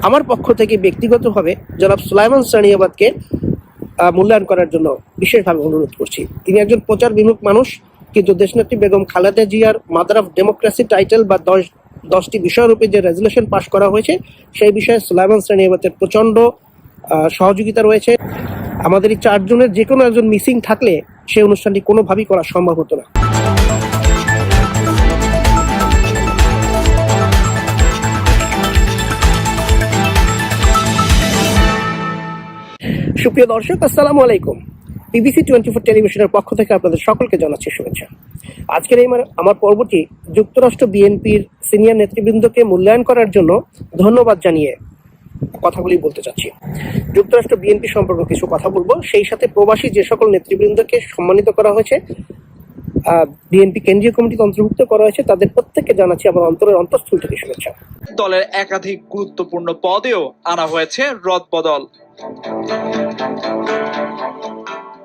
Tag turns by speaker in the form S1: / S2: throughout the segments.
S1: আমার পক্ষ থেকে ব্যক্তিগতভাবে জনাব সুলাইমান সানিয়াবাদকে মূল্যায়ন করার জন্য বিশেষভাবে অনুরোধ করছি। তিনি একজন প্রচার বিমুখ মানুষ, কিন্তু দেশনেত্রী বেগম খালেদা জিয়ার মাদার অফ ডেমোক্রেসি টাইটেল বা 10টি বিষয়রূপে যে রেজুলেশন পাশ করা হয়েছে সেই বিষয়ে সুলাইমান সানিয়াবাদের প্রচণ্ড সহযোগিতা রয়েছে। আমাদের এই 4 জনের যে কোনো একজন মিসিং থাকলে সেই অনুষ্ঠানটি কোনোভাবেই করা সম্ভব হতো না। সুপ্রিয় দর্শক, আসসালামু আলাইকুম। বিবিসি 24 টেলিভিশনের পক্ষ থেকে আপনাদের সকলকে জানাচ্ছি শুভেচ্ছা। আজকের এই আমার পর্বটি যুক্তরাষ্ট্র বিএনপির সিনিয়র নেতৃবৃন্দকে মূল্যায়ন করার জন্য ধন্যবাদ জানিয়ে কথাগুলি বলতে চাচ্ছি। যুক্তরাষ্ট্র বিএনপি সম্পর্কে কিছু কথা বলবো, সেই সাথে প্রবাসী যে সকল নেতৃবৃন্দকে সম্মানিত করা হয়েছে, বিএনপি কেন্দ্রীয় কমিটিতে অন্তর্ভুক্ত করা হয়েছে, তাদের প্রত্যেককে জানাচ্ছি আমার অন্তরের অন্তঃস্থল থেকে শুভেচ্ছা।
S2: দলের একাধিক গুরুত্বপূর্ণ পদেও আনা হয়েছে রদবদল।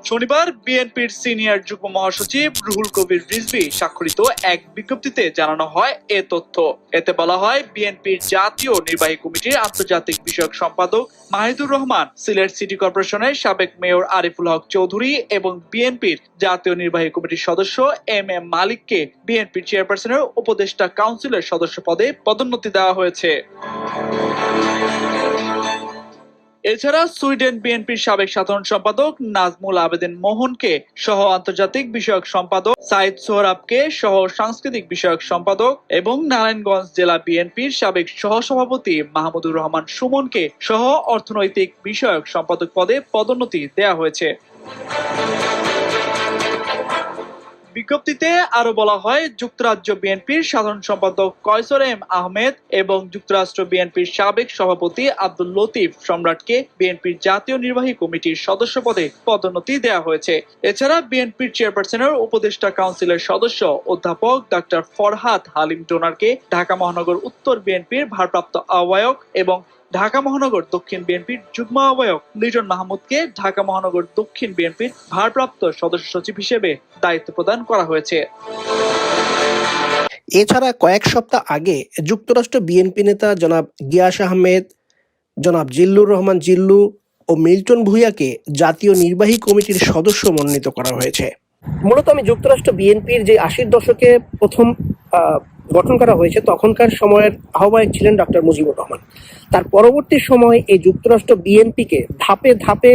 S2: শনিবার বিএনপির সিনিয়র যুগ্ম মহাসচিব রুহুল কবির রিজভী স্বাক্ষরিত এক বিজ্ঞপ্তিতে জানানো হয় এ তথ্য। এতে বলা হয়, বিএনপির জাতীয় নির্বাহী কমিটির আন্তর্জাতিক বিষয়ক সম্পাদক মাহিদুর রহমান, সিলেট সিটি কর্পোরেশনের সাবেক মেয়র আরিফুল হক চৌধুরী এবং বিএনপির জাতীয় নির্বাহী কমিটির সদস্য এম এম মালিককে বিএনপির চেয়ারপারসনের উপদেষ্টা কাউন্সিলের সদস্য পদে পদোন্নতি দেওয়া হয়েছে। এছাড়া সুইডেন বিএনপির সাবেক সাধারণ সম্পাদক নাজমুল আবেদিন মোহনকে সহ আন্তর্জাতিক বিষয়ক সম্পাদক, সাইদ সোহরাবকে সহ সাংস্কৃতিক বিষয়ক সম্পাদক এবং নারায়ণগঞ্জ জেলা বিএনপির সাবেক সহসভাপতি মাহমুদুর রহমান সুমনকে সহ অর্থনৈতিক বিষয়ক সম্পাদক পদে পদোন্নতি দেওয়া হয়েছে। বিজ্ঞপ্তিতে আরো বলা হয়, যুক্তরাজ্য বিএনপির সাধারণ সম্পাদক কয়সর এম আহমেদ এবং যুক্তরাষ্ট্র বিএনপির সাবেক সভাপতি আব্দুল লতিফ সম্রাটকে বিএনপির জাতীয় নির্বাহী কমিটির সদস্য পদে পদোন্নতি দেওয়া হয়েছে। এছাড়া বিএনপির চেয়ারপারসনের উপদেষ্টা কাউন্সিলের সদস্য অধ্যাপক ডক্টর ফরহাদ হালিম ডোনারকে ঢাকা মহানগর উত্তর বিএনপির ভারপ্রাপ্ত আহ্বায়ক এবং ঢাকা মহানগর দক্ষিণ বিএনপির যুগ্ম আহ্বায়ক লিটন মাহমুদকে ঢাকা মহানগর দক্ষিণ বিএনপির ভারপ্রাপ্ত সদস্য সচিব হিসেবে দায়িত্ব প্রদান করা হয়েছে।
S1: এছাড়া কয়েক সপ্তাহ আগে যুক্তরাষ্ট্র বিএনপি নেতা জনাব গিয়াস আহমেদ, জনাব জিল্লুর রহমান জিল্লু ও মিল্টন ভূঁইয়াকে জাতীয় নির্বাহী কমিটির সদস্য মনোনীত করা হয়েছে। মূলত আমি যুক্তরাষ্ট্র বিএনপির যে 80-র দশকে প্রথম গঠন করা হয়েছে তখনকার সময়ের আহ্বায়ক ছিলেন ডক্টর মুজিবুর রহমান। তার পরবর্তী সময়ে এই যুক্তরাষ্ট্র বিএনপিকে ধাপে ধাপে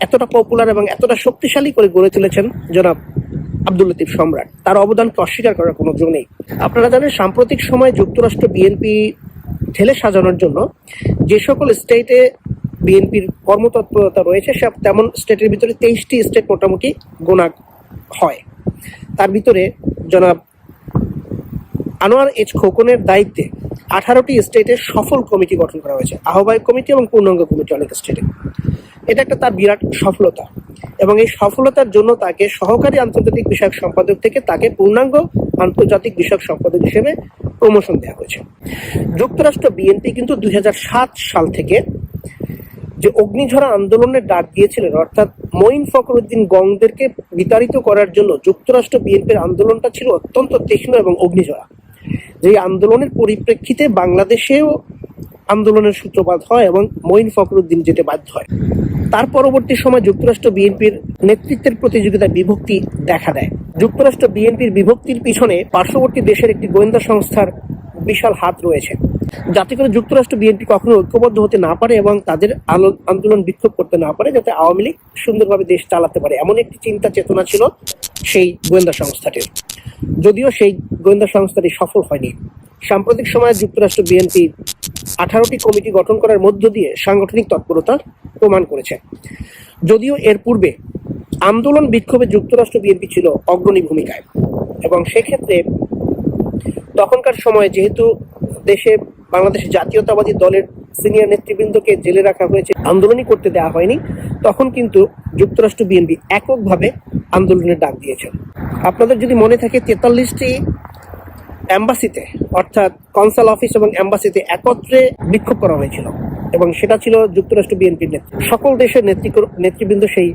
S1: এতটা পপুলার এবং এতটা শক্তিশালী করে গড়ে তুলেছেন জনাব আব্দুল লতিফ সম্রাট। তার অবদানকে অস্বীকার করার কোনো জো নেই। আপনারা জানেন, সাম্প্রতিক সময়ে যুক্তরাষ্ট্র বিএনপি ঢেলে সাজানোর জন্য যে সকল স্টেটে বিএনপির কর্মতৎপরতা রয়েছে, সব তেমন স্টেটের ভিতরে 23টি স্টেট মোটামুটি গোনা হয়। তার ভিতরে জনাব আনোয়ার এইচ খোকনের দায়িত্বে 18টি স্টেটের সফল কমিটি গঠন করা হয়েছে, আহ্বায়ক কমিটি এবং পূর্ণাঙ্গ কমিটি অনেক স্টেটে। এটা একটা তার বিরাট সফলতা, এবং এই সফলতার জন্য তাকে সহকারী আন্তর্জাতিক বিষয়ক সম্পাদক থেকে তাকে পূর্ণাঙ্গ আন্তর্জাতিক বিষয়ক সম্পাদক হিসেবে প্রমোশন দেওয়া হয়েছে। যুক্তরাষ্ট্র বিএনপি কিন্তু 2007 সাল থেকে যে অগ্নিঝরা আন্দোলনের ডাক দিয়েছিলেন, অর্থাৎ মঈন ফখরুদ্দিন গংদেরকে বিতাড়িত করার জন্য যুক্তরাষ্ট্র বিএনপির আন্দোলনটা ছিল অত্যন্ত তীক্ষ্ণ এবং অগ্নিঝরা। যে আন্দোলনের পরিপ্রেক্ষিতে বাংলাদেশেও আন্দোলনের সূত্রপাত হয় এবং মঈন ফখরুদ্দিন যেতে বাধ্য হয়। তার পরবর্তী সময় যুক্তরাষ্ট্র বিএনপির নেতৃত্বের প্রতিযোগিতায় বিভক্তি দেখা দেয়। যুক্তরাষ্ট্র বিএনপির বিভক্তির পিছনে পার্শ্ববর্তী দেশের একটি গোয়েন্দা সংস্থার বিশাল হাত রয়েছে, যাতে করে যুক্তরাষ্ট্র বিএনপি কখনো ঐক্যবদ্ধ হতে না পারে এবং তাদের আন্দোলন বিক্ষোভ করতে না পারে, যাতে আওয়ামী লীগ সুন্দরভাবে দেশ চালাতে পারে, এমন একটি চিন্তা চেতনা ছিল সেই গোয়েন্দা সংস্থাটির। যদিও সেই গোয়েন্দা সংস্থাটি সফল হয়নি। সাম্প্রতিক সময়ে যুক্তরাষ্ট্র বিএনপি 18টি কমিটি গঠন করার মধ্য দিয়ে সাংগঠনিক তৎপরতা প্রমাণ করেছে। যদিও এর পূর্বে আন্দোলন বিক্ষোভে যুক্তরাষ্ট্র বিএনপি ছিল অগ্রণী ভূমিকায়, এবং সেক্ষেত্রে তখনকার সময়ে যেহেতু বাংলাদেশ জাতীয়তাবাদী দলের সিনিয়র নেতৃবৃন্দকে জেলে রাখা হয়েছে, আন্দোলনই করতে দেওয়া হয়নি, তখন কিন্তু যুক্তরাষ্ট্র বিএনপি এককভাবে আন্দোলনের ডাক দিয়েছেন। আপনাদের যদি মনে থাকে, 43টি এম্বাসিতে, অর্থাৎ কনসাল অফিস এবং এম্বাসিতে একত্রে বিক্ষোভ করা হয়েছিল, এবং সেটা ছিল যুক্তরাষ্ট্র বিএনপির সকল দেশের নেতৃবৃন্দ সেই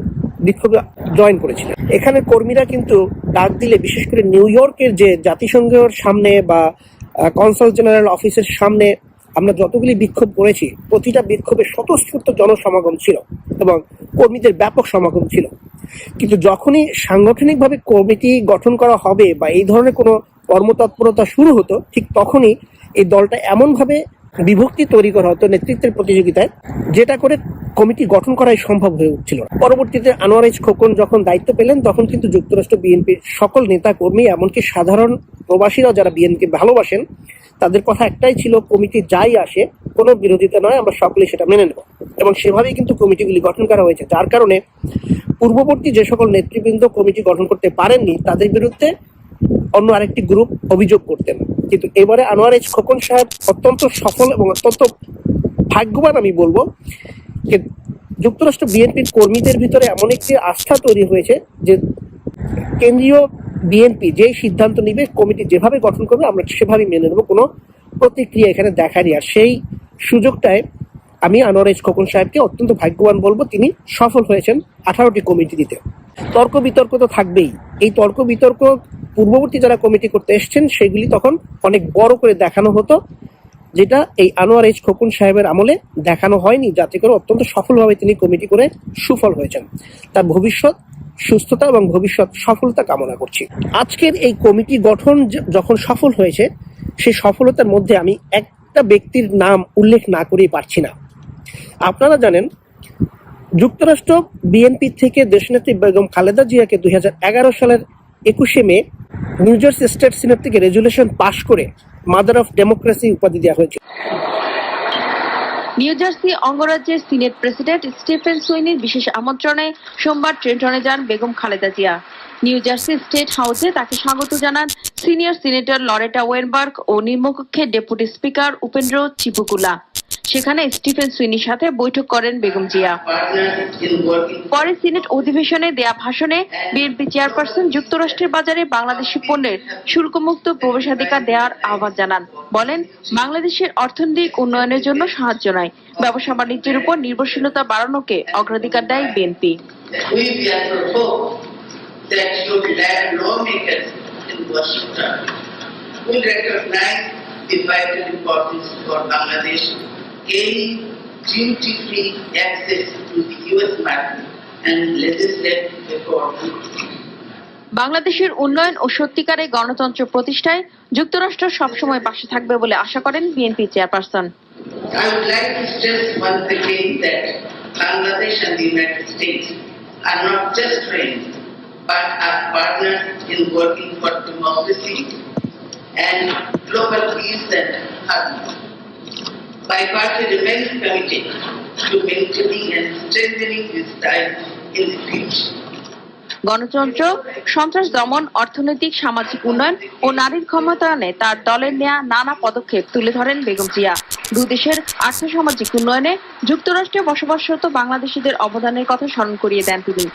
S1: বিক্ষোভে জয়েন করেছিলেন। এখানে কর্মীরা কিন্তু ডাক দিলে, বিশেষ করে নিউ ইয়র্কের যে জাতিসংঘের সামনে বা কনসাল জেনারেল অফিসের সামনে আমরা যতগুলি বিক্ষোভ করেছি প্রতিটা বিক্ষোভে স্বতঃস্ফূর্ত জনসমাগম ছিল এবং কর্মীদের ব্যাপক সমাগম ছিল, কিন্তু যখনই সাংগঠনিকভাবে কমিটি গঠন করা হবে বা এই ধরনের কোনো কর্মতৎপরতা শুরু হতো, ঠিক তখনই এই দলটা এমনভাবে বিভক্তি তৈরি করা হতো নেতৃত্বের প্রতিযোগিতায়, যেটা করে কমিটি গঠন করাই সম্ভব হয়ে উঠছিল না। পরবর্তীতে আনোয়ার এইচ খোকন যখন দায়িত্ব পেলেন, তখন কিন্তু যুক্তরাষ্ট্র বিএনপির সকল নেতা কর্মী, এমনকি সাধারণ প্রবাসীরাও যারা বিএনপিকে ভালোবাসেন, তাদের কথা একটাই ছিল, কমিটি যাই আসে কোনো বিরোধিতা নয়, আমরা সকলেই সেটা মেনে নেব। এবং সেভাবেই কিন্তু কমিটিগুলি গঠন করা হয়েছে, যার কারণে পূর্ববর্তী যে সকল নেতৃবৃন্দ কমিটি গঠন করতে পারেননি তাদের বিরুদ্ধে অন্য আরেকটি গ্রুপ অভিযোগ করতেন। কিন্তু এবারে আনোয়ার এইচ খোকন সাহেব অত্যন্ত সফল এবং অত্যন্ত ভাগ্যবান আমি বলবো যে যুক্তরাষ্ট্র বিএনপির কর্মীদের ভিতরে এমন একটি আস্থা তৈরি হয়েছে যে কেন্দ্রীয় বিএনপি যেই সিদ্ধান্ত নিবে, কমিটি যেভাবে গঠন করবে আমরা সেভাবেই মেনে নেব, কোনো প্রতিক্রিয়া এখানে দেখারই। আর সেই সুযোগটায় আমি আনোয়ার এইচ খোকন সাহেবকে অত্যন্ত ভাগ্যবান বলবো, তিনি সফল হয়েছেন 18টি কমিটি দিতে। তর্ক বিতর্ক তো থাকবেই, এই তর্ক বিতর্ক পূর্ববর্তী যারা কমিটি করতে এসছেন সেগুলি তখন অনেক বড় করে দেখানো হতো, যেটা এই আনোয়ার এইচ খোকন সাহেবের আমলে দেখানো হয়নি, যাতে করে অত্যন্ত সফলভাবে তিনি কমিটি করে সুফল হয়েছেন। তার ভবিষ্যৎ সুস্থতা এবং ভবিষ্যৎ সফলতা কামনা করছি। আজকের এই কমিটি গঠন যখন সফল হয়েছে, সেই সফলতার মধ্যে আমি একটা ব্যক্তির নাম উল্লেখ না করেই পারছি না। আপনারা জানেন, যুক্তরাষ্ট্র বিএনপি থেকে দেশনেত্রী বেগম খালেদা জিয়াকে 2011 সালের 21শে মে নিউ জার্সি স্টেট সিনেট থেকে রেজুলেশন পাশ করে মাদার অফ ডেমোক্রেসি উপাধি দেওয়া হয়েছে।
S3: নিউ জার্সি অঙ্গরাজ্যের সিনেট প্রেসিডেন্ট স্টিফেন সুইনির বিশেষ আমন্ত্রণে সোমবার ট্রেন্টনে যান Begum Khaleda Zia. New jersey state হাউসে তাকে স্বাগত জানান সিনিয়র সিনেটর লরেটা ওয়েনবার্গ ও নিম্নকক্ষে ডেপুটি স্পিকার উপেন্দ্র চিপুকুলা। সেখানে স্টিফেন সুইনির সাথে বৈঠক করেন বেগম জিয়া। পরে সিনেট অধিবেশনে দেয়া ভাষণে বিএনপি চেয়ারপারসন যুক্তরাষ্ট্রের বাজারে বাংলাদেশি পণ্যের শুল্কমুক্ত প্রবেশাধিকার দেওয়ার আহ্বান জানান। বলেন, বাংলাদেশের অর্থনৈতিক উন্নয়নের জন্য সাহায্য নয়, ব্যবসা বাণিজ্যের উপর নির্ভরশীলতা বাড়ানোকে অগ্রাধিকার দেয় BNP.
S4: The vital importance for Bangladesh gaining duty-free access to the U.S. market and legislate reform.
S3: বাংলাদেশের উন্নয়ন ও সত্যিকারের গণতন্ত্র প্রতিষ্ঠায় যুক্তরাষ্ট্র সবসময় পাশে থাকবে বলে আশা করেন BNP chairperson.
S4: I would like to stress once again that Bangladesh and the United States are not just friends, but are partners in working for democracy and global peace and harmony. Biparty remains committed to maintaining and strengthening this ties in the future.
S3: গণতন্ত্র, সন্ত্রাস দমন, অর্থনৈতিক সামাজিক উন্নয়ন ও নারীর ক্ষমতায়নে তার দলের নেয়া নানা পদক্ষেপ তুলে ধরেন বেগম জিয়া। দুদেশের আর্থসামাজিক উন্নয়নে যুক্তরাষ্ট্রে বসবাসরত বাংলাদেশিদের অবদানের কথা স্মরণ করিয়ে দেন তিনি।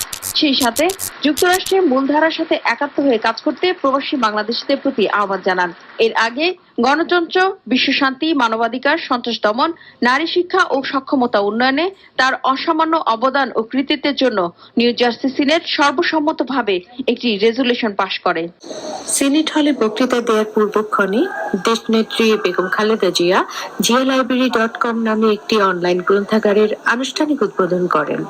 S3: সেই সাথে যুক্তরাষ্ট্রের মূলধারার সাথে একাত্ম হয়ে কাজ করতে প্রবাসী বাংলাদেশিদের প্রতি আহ্বান জানান। এর আগে গণতন্ত্র, বিশ্বশান্তি, মানবাধিকার, সন্ত্রাস দমন, নারী শিক্ষা ও সক্ষমতা উন্নয়নে তার অসামান্য অবদান ও কৃতিত্বের জন্য নিউ জার্সি সিনেট সর্বসম্মতভাবে একটি রেজুলেশন পাশ করে।
S5: সিনেট হলে বক্তৃতা দেওয়ার পূর্বক্ষণে দেশনেত্রী বেগম খালেদা জিয়া jialibrary.com নামে একটি অনলাইন গ্রন্থাগারের আনুষ্ঠানিক উদ্বোধন করেন।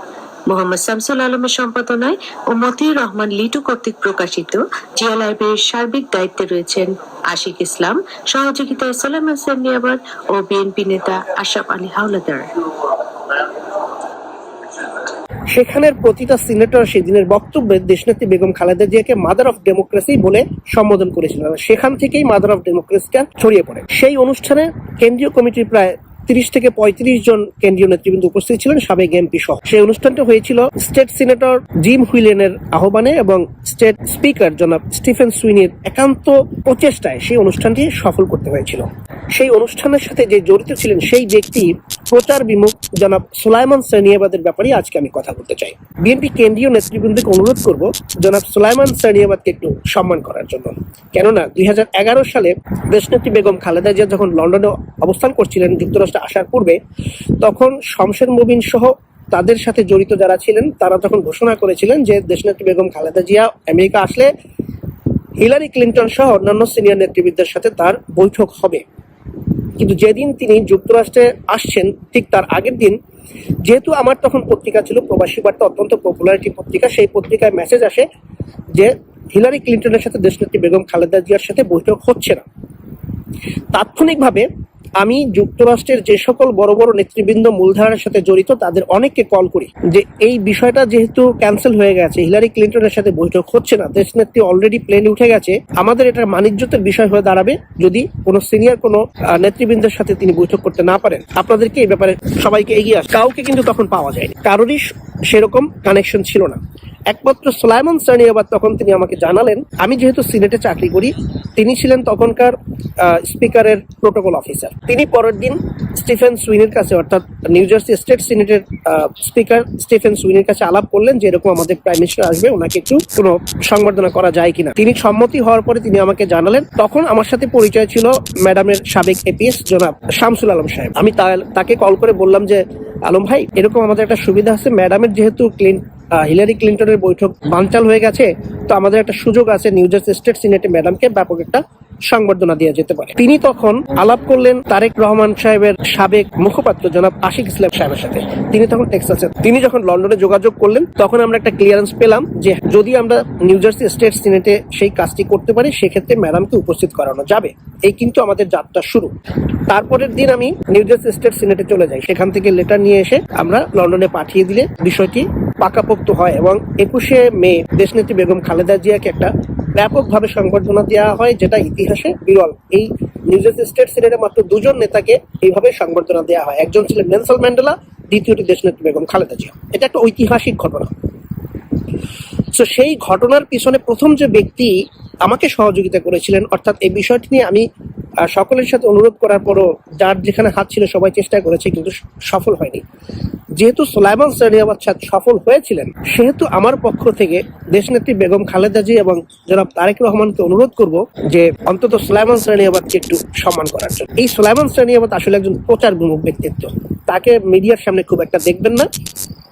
S5: মোহাম্মদ শামসুল আলমের সম্পাদনায় ও মতিউর রহমান লিটু কর্তৃক প্রকাশিত জিয়া লাইব্রেরির সার্বিক দায়িত্বে রয়েছেন আশিক ইসলাম, সহযোগিতায় সোলাইমান সানিয়াবাদ ও বিএনপি নেতা আশরাফ আলী হাওলাদার।
S1: সেখানের প্রতিটা সিনেটর সেদিনের বক্তব্যে দেশনেত্রী বেগম খালেদা জিয়াকে মাদার অফ ডেমোক্রেসি বলে সম্বোধন করেছিলেন। সেখান থেকেই মাদার অফ ডেমোক্রেসিটা ছড়িয়ে পড়ে। সেই অনুষ্ঠানে কেন্দ্রীয় কমিটির প্রায় 30 থেকে 35 জন কেন্দ্রীয় নেতৃবৃন্দ উপস্থিত ছিলেন, সাবেক এমপি সহ। সেই অনুষ্ঠানটা হয়েছিল স্টেট সিনেটর জিম হুইলেনের আহ্বানে এবং স্টেট স্পিকার জনাব স্টিফেন সুইনির একান্ত প্রচেষ্টায় সেই অনুষ্ঠানটি সফল করতে হয়েছিল। সেই অনুষ্ঠানের সাথে যে জড়িত ছিলেন সেই ব্যক্তি প্রচার বিমুখ জনাব সোলাইমান সানিয়াবাদের ব্যাপারে আজকে আমি কথা বলতে চাই। বিএনপি কেন্দ্রীয় নেতৃবৃন্দকে অনুরোধ করব জনাব সোলাইমান সানিয়াবাদকে একটু সম্মান করার জন্য। কেননা 2011 সালে দেশনেত্রী বেগম খালেদা জিয়া যখন লন্ডনে অবস্থান করছিলেন যুক্তরাষ্ট্রে আসার পূর্বে, তখন শমশের মুবিন সহ তাদের সাথে জড়িত যারা ছিলেন তারা তখন ঘোষণা করেছিলেন যে দেশনেত্রী বেগম খালেদা জিয়া আমেরিকা আসলে হিলারি ক্লিন্টন সহ অন্যান্য সিনিয়র নেতৃবৃন্দের সাথে তার বৈঠক হবে। কিন্তু যেদিন তিনি যুক্তরাষ্ট্রে আসছেন ঠিক তার আগের দিন, যেহেতু আমার তখন পত্রিকা ছিল প্রবাসী বার্তা, অত্যন্ত পপুলারিটি পত্রিকা, সেই পত্রিকায় মেসেজ আসে যে হিলারি ক্লিন্টনের সাথে দেশনেত্রী বেগম খালেদা জিয়ার সাথে বৈঠক হচ্ছে না। তাৎক্ষণিকভাবে আমি যুক্তরাষ্ট্রের যে সকল বড় বড় নেতৃবৃন্দ মূলধারার সাথে জড়িত তাদের অনেককে কল করি যে এই বিষয়টা যেহেতু ক্যান্সেল হয়ে গেছে, হিলারি ক্লিন্টনের সাথে বৈঠক হচ্ছে না, দেশনেত্রী অলরেডি প্লেনে উঠে গেছে, আমাদের এটা মানিজ্যতের বিষয় হয়ে দাঁড়াবে যদি কোনো সিনিয়র কোনো নেতৃবৃন্দের সাথে তিনি বৈঠক করতে না পারেন। আপনাদেরকে এই ব্যাপারে সবাইকে এগিয়ে আসে। কাউকে কিন্তু তখন পাওয়া যায়নি, কারোরই সেরকম কানেকশন ছিল না। একমাত্র সুলাইমান সানিয়াবাদ তখন তিনি আমাকে জানালেন, আমি যেহেতু সিনেটে চাকরি করি, তিনি ছিলেন তখনকার স্পিকারের প্রোটোকল অফিসার। তিনি পরের দিন স্টিফেন সুইনের কাছে, অর্থাৎ নিউ জার্সি স্টেট সিনেটের স্পিকার স্টিফেন সুইনের কাছে আলাপ করলেন যে এরকম আমাদের প্রাইম মিনিস্টার আসবে, ওনাকে একটু কোনো সংবর্ধনা করা যায় কিনা। তিনি সম্মতি হওয়ার পরে তিনি আমাকে জানালেন। তখন আমার সাথে পরিচয় ছিল ম্যাডামের সাবেক এপিএস জনাব শামসুল আলম সাহেব। আমি তাকে কল করে বললাম যে আলম ভাই, এরকম আমাদের একটা সুবিধা আছে, ম্যাডামের যেহেতু হিলারি ক্লিন্টনের বৈঠক বানচাল হয়ে গেছে, তো আমাদের একটা সুযোগ আছে নিউ জার্সি স্টেট সিনেটে ম্যাডামকে ব্যাপক একটা সংবর্ধনা দেওয়া যেতে পারে। তিনি তখন আলাপ করলেন তারেক রহমান সাহেবের সাবেক মুখপাত্র জনাব আশিক ইসলাম সাহেবের সাথে। তিনি তখন টেক্সাসে, তিনি যখন লন্ডনে যোগাযোগ করলেন তখন আমরা একটা ক্লিয়ারেন্স পেলাম যে যদি আমরা নিউ জার্সি স্টেট সিনেটে সেই কাজটি করতে পারি সেক্ষেত্রে ম্যাডামকে উপস্থিত করানো যাবে। এই কিন্তু আমাদের যাত্রা শুরু। তারপরের দিন আমি নিউ জার্সি স্টেট সিনেটে চলে যাই, সেখান থেকে লেটার নিয়ে এসে আমরা লন্ডনে পাঠিয়ে দিলে বিষয়টি পাকাপোক্ত হয় এবং 21শে মে দেশনেত্রী বেগম খালেদা জিয়াকে একটা ব্যাপকভাবে সংবর্ধনা দেওয়া হয়, যেটা ইতিহাসে বিরল। এই নিউ জার্সি স্টেট সিনেটে মাত্র দুজন নেতাকে এইভাবে সংবর্ধনা দেওয়া হয়, একজন ছিলেন নেলসন ম্যান্ডেলা, দ্বিতীয়টি দেশনেত্রী বেগম খালেদা জিয়া। এটা একটা ঐতিহাসিক ঘটনা। তো সেই ঘটনার পিছনে প্রথম যে ব্যক্তি আমাকে সহযোগিতা করেছিলেন, অর্থাৎ এই বিষয়টি নিয়ে আমি সকলের সাথে অনুরোধ করার পরও যার যেখানে হাত ছিল সবাই চেষ্টা করেছে কিন্তু সফল হয়নি। যেহেতু সুলাইমান সানিয়াবাদ সফল হয়েছিলেন, সেহেতু আমার পক্ষ থেকে দেশনেত্রী বেগম খালেদা জিয়া এবং জনাব তারেক রহমানকে অনুরোধ করব যে অন্তত সুলাইমান সানিয়াবাদকে একটু সম্মান করার জন্য। এই সুলাইমান সানিয়াবাদ আসলে একজন প্রচার বিমুখ ব্যক্তিত্ব, তাকে মিডিয়ার সামনে খুব একটা দেখবেন না,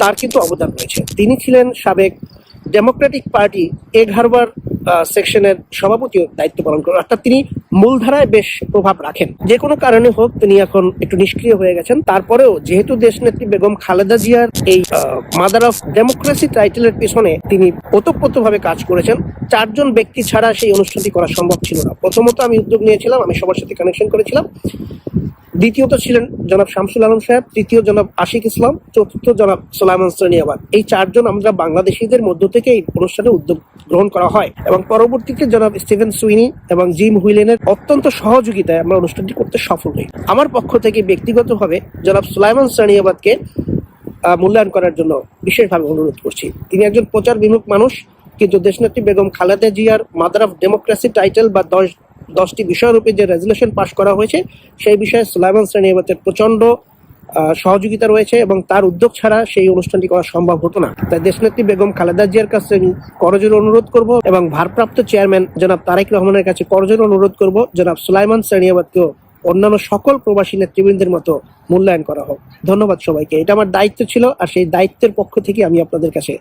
S1: তার কিন্তু অবদান রয়েছে। তিনি ছিলেন সাবেক ডেমোক্রেটিক পার্টি এগ হারবার সেকশনের সভাপতিও দায়িত্ব পালন করেন, অর্থাৎ তিনি মূলধারায় বেশ প্রভাব রাখেন। যে কোনো কারণে হোক তিনি এখন একটু নিষ্ক্রিয় হয়ে গেছেন। তারপরেও যেহেতু দেশনেত্রী বেগম খালেদা জিয়ার এই মাদার অফ ডেমোক্রেসি টাইটেলের পিছনে তিনি ওতপ্রোতভাবে কাজ করেছেন, চারজন ব্যক্তি ছাড়া সেই অনুষ্ঠানটি করা সম্ভব ছিল না। প্রথমত আমি উদ্যোগ নিয়েছিলাম, আমি সবার সাথে কানেকশন করেছিলাম। দ্বিতীয়ত ছিলেন জনাব শামসুল আলম সাহেব, তৃতীয় জনাব আশিক ইসলাম, চতুর্থ জনাব সুলাইমান সানিয়াবাদ। এই চারজন আমরা বাংলাদেশিদের মধ্য থেকে এই অনুষ্ঠানে উদ্যোগ গ্রহণ করা হয় এবং পরবর্তীতে জনাব স্টিফেন সুইনি এবং জিম হুইলেনের অত্যন্ত সহযোগিতায় আমরা অনুষ্ঠানটি করতে সফল হই। আমার পক্ষ থেকে ব্যক্তিগতভাবে জনাব সুলাইমান সানিয়াবাদকে মূল্যায়ন করার জন্য বিশেষভাবে অনুরোধ করছি। তিনি একজন প্রচার বিমুখ মানুষ, কিন্তু দেশনেত্রী বেগম খালেদা জিয়ার মাদার অফ ডেমোক্রেসি টাইটেল বা 10টি বিষয়রূপে যে রেজুলেশন পাশ করা হয়েছে সেই বিষয়ে সুলাইমান সানিয়াবাদের প্রচন্ড সহযোগিতা রয়েছে এবং তার উদ্যোগ ছাড়া সেই অনুষ্ঠানটি করা সম্ভব হতো না। তাই দেশনেত্রী বেগম খালেদা জিয়ার কাছে আমি করজোড়ে অনুরোধ করব এবং ভারপ্রাপ্ত চেয়ারম্যান জনাব তারেক রহমানের কাছে করজোড়ে অনুরোধ করব জনাব সুলাইমান সানিয়াবাদকেও অন্যান্য সকল প্রবাসী নেতৃবৃন্দের মতো মূল্যায়ন করা হোক। ধন্যবাদ সবাইকে। এটা আমার দায়িত্ব ছিল, আর সেই দায়িত্বের পক্ষ থেকে আমি আপনাদের কাছে